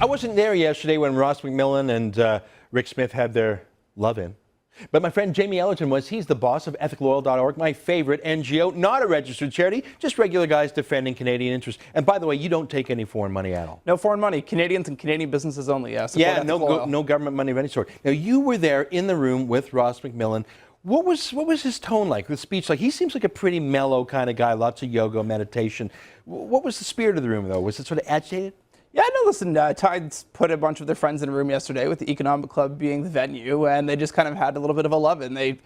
I wasn't there yesterday when Ross McMillan and Rick Smith had their love-in. But my friend Jamie Ellerton was. He's the boss of ethicaloil.org, my favorite NGO, not a registered charity, just regular guys defending Canadian interests. And by the way, you don't take any foreign money at all. No foreign money. Canadians and Canadian businesses only, yes. Yeah, no government money of any sort. Now, you were there in the room with Ross McMillan. What was his tone like, the speech like? He seems like a pretty mellow kind of guy, lots of yoga, meditation. What was the spirit of the room, though? Was it sort of agitated? Yeah, no, listen, Tides put a bunch of their friends in a room yesterday with the Economic Club being the venue, and they just kind of had a little bit of a love-in. They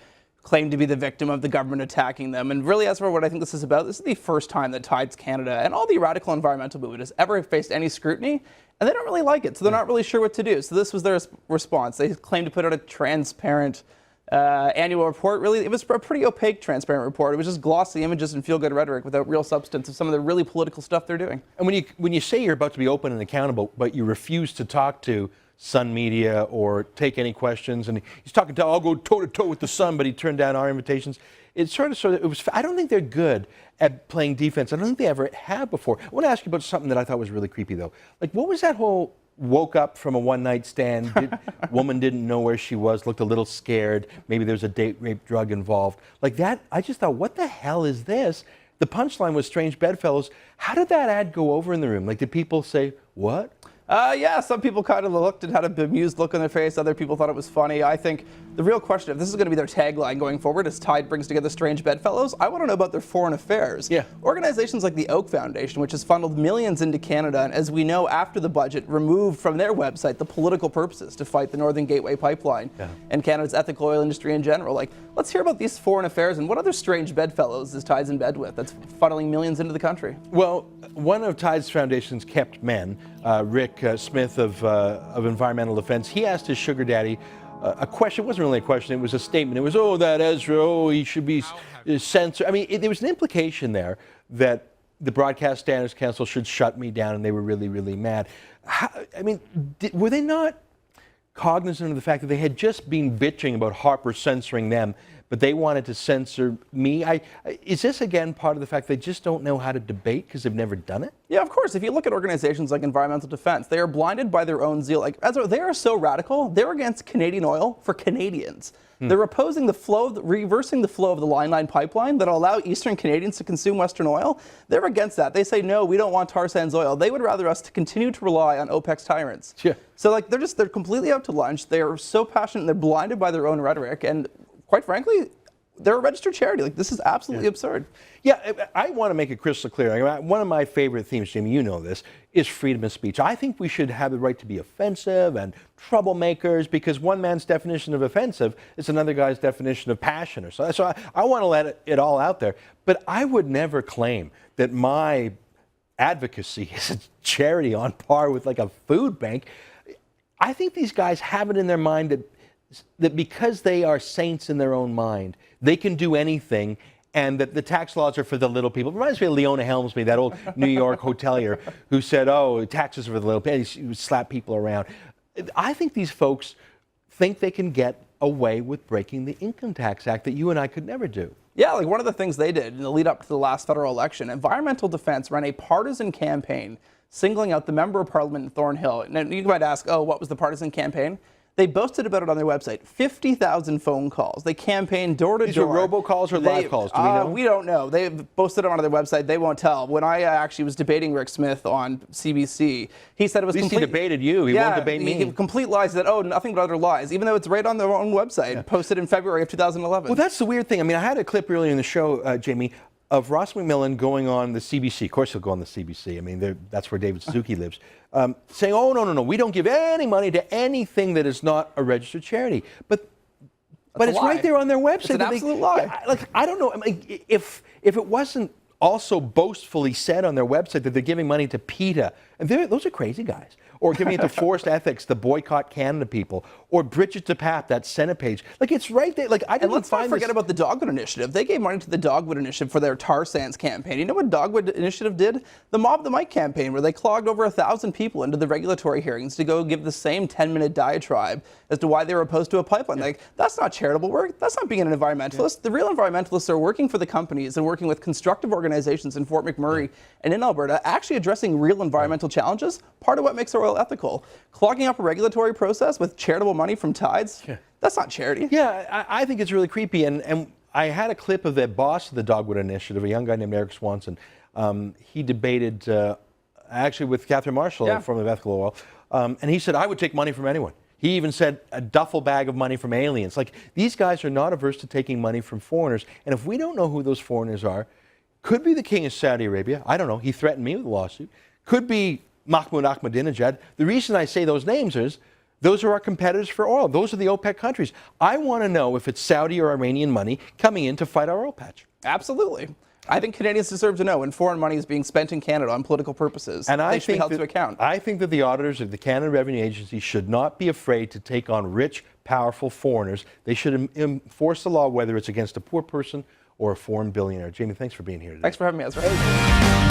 claimed to be the victim of the government attacking them. And really, Ezra, what I think this is about, this is the first time that Tides Canada and all the radical environmental movement has ever faced any scrutiny, and they don't really like it, so they're not really sure what to do. So this was their response. They claimed to put out a transparent annual report. Really, it was a pretty opaque, transparent report. It was just glossy images and feel-good rhetoric without real substance of some of the really political stuff they're doing. And when you say you're about to be open and accountable, but you refuse to talk to Sun Media or take any questions, and he's talking to, I'll go toe-to-toe with the Sun, but he turned down our invitations. It's sort of, it was, I don't think they're good at playing defense. I don't think they ever have before. I want to ask you about something that I thought was really creepy, though. Like, what was that whole woke up from a one-night stand, woman didn't know where she was, looked a little scared, maybe there's a date rape drug involved. Like that, I just thought, what the hell is this? The punchline was strange bedfellows. How did that ad go over in the room? Like, did people say, what? Yeah, some people kind of looked and had a bemused look on their face. Other people thought it was funny. I think the real question, if this is going to be their tagline going forward, as Tide brings together strange bedfellows, I want to know about their foreign affairs. Yeah. Organizations like the Oak Foundation, which has funneled millions into Canada, and as we know, after the budget, removed from their website the political purposes to fight the Northern Gateway Pipeline and Canada's ethical oil industry in general. Like, let's hear about these foreign affairs and what other strange bedfellows is Tide's in bed with that's funneling millions into the country. Well, one of Tide's Foundation's kept men, Rick Smith of Environmental Defense, he asked his sugar daddy a question. It wasn't really a question, it was a statement. It was, oh, that Ezra, oh, he should be censored. I mean, there was an implication there that the Broadcast Standards Council should shut me down, and they were really, really mad. I mean, were they not cognizant of the fact that they had just been bitching about Harper censoring them, but they wanted to censor me? Is this, again, part of the fact they just don't know how to debate because they've never done it? Yeah, of course. If you look at organizations like Environmental Defense, they are blinded by their own zeal. Like, Ezra, they are so radical, they're against Canadian oil for Canadians. They're opposing the flow, reversing the flow of the Line pipeline that'll allow Eastern Canadians to consume Western oil. They're against that. They say, no, we don't want tar sands oil. They would rather us to continue to rely on OPEC's tyrants. Yeah. So, like, they're completely out to lunch. They're so passionate, and they're blinded by their own rhetoric. And quite frankly, they're a registered charity. Like, this is absolutely absurd. Yeah, I want to make it crystal clear. One of my favorite themes, Jimmy, you know this, is freedom of speech. I think we should have the right to be offensive and troublemakers, because one man's definition of offensive is another guy's definition of passion. Or so I want to let it all out there. But I would never claim that my advocacy is a charity on par with like a food bank. I think these guys have it in their mind that because they are saints in their own mind, they can do anything, and that the tax laws are for the little people. It reminds me of Leona Helmsley, that old New York hotelier who said, oh, taxes are for the little people. He would slap people around. I think these folks think they can get away with breaking the Income Tax Act that you and I could never do. Yeah, like one of the things they did in the lead up to the last federal election, Environmental Defense ran a partisan campaign singling out the member of parliament in Thornhill. And you might ask, oh, what was the partisan campaign? They boasted about it on their website. 50,000 phone calls. They campaigned door to door. These are robocalls or live calls? Do we know? We don't know. They posted it on their website. They won't tell. When I actually was debating Rick Smith on CBC, he said it was complete. At least he debated you. He won't debate me. Complete lies. That, oh, nothing but other lies. Even though it's right on their own website, posted in February of 2011. Well, that's the weird thing. I mean, I had a clip earlier in the show, Jamie, of Ross McMillan going on the CBC. Of course he'll go on the CBC. I mean, that's where David Suzuki lives. Saying, oh, no, we don't give any money to anything that is not a registered charity. But it's right there on their website. It's an absolute lie. Like, I don't know. I mean, if it wasn't also boastfully said on their website that they're giving money to PETA, and those are crazy guys. Or giving it to Forced Ethics, the Boycott Canada people, or Bridget DePape, that Senate page. Like, it's right there. Like, I didn't let's not forget about the Dogwood Initiative. They gave money to the Dogwood Initiative for their tar sands campaign. You know what Dogwood Initiative did? The Mob the Mic campaign, where they clogged over 1,000 people into the regulatory hearings to go give the same 10-minute diatribe as to why they were opposed to a pipeline. Like, that's not charitable work. That's not being an environmentalist. The real environmentalists are working for the companies and working with constructive organizations organizations in Fort McMurray and in Alberta actually addressing real environmental challenges, part of what makes our oil ethical. Clogging up a regulatory process with charitable money from tides, that's not charity. Yeah, I think it's really creepy. And I had a clip of the boss of the Dogwood Initiative, a young guy named Eric Swanson. He debated actually with Catherine Marshall from the Ethical Oil, and he said, I would take money from anyone. He even said a duffel bag of money from aliens. Like, these guys are not averse to taking money from foreigners. And if we don't know who those foreigners are, could be the king of Saudi Arabia. I don't know. He threatened me with a lawsuit. Could be Mahmoud Ahmadinejad. The reason I say those names is those are our competitors for oil. Those are the OPEC countries. I want to know if it's Saudi or Iranian money coming in to fight our oil patch. Absolutely. I think Canadians deserve to know when foreign money is being spent in Canada on political purposes. And they should be held to account. I think that the auditors of the Canada Revenue Agency should not be afraid to take on rich, powerful foreigners. They should enforce the law, whether it's against a poor person or a foreign billionaire. Jamie, thanks for being here today. Thanks for having me, Ezra.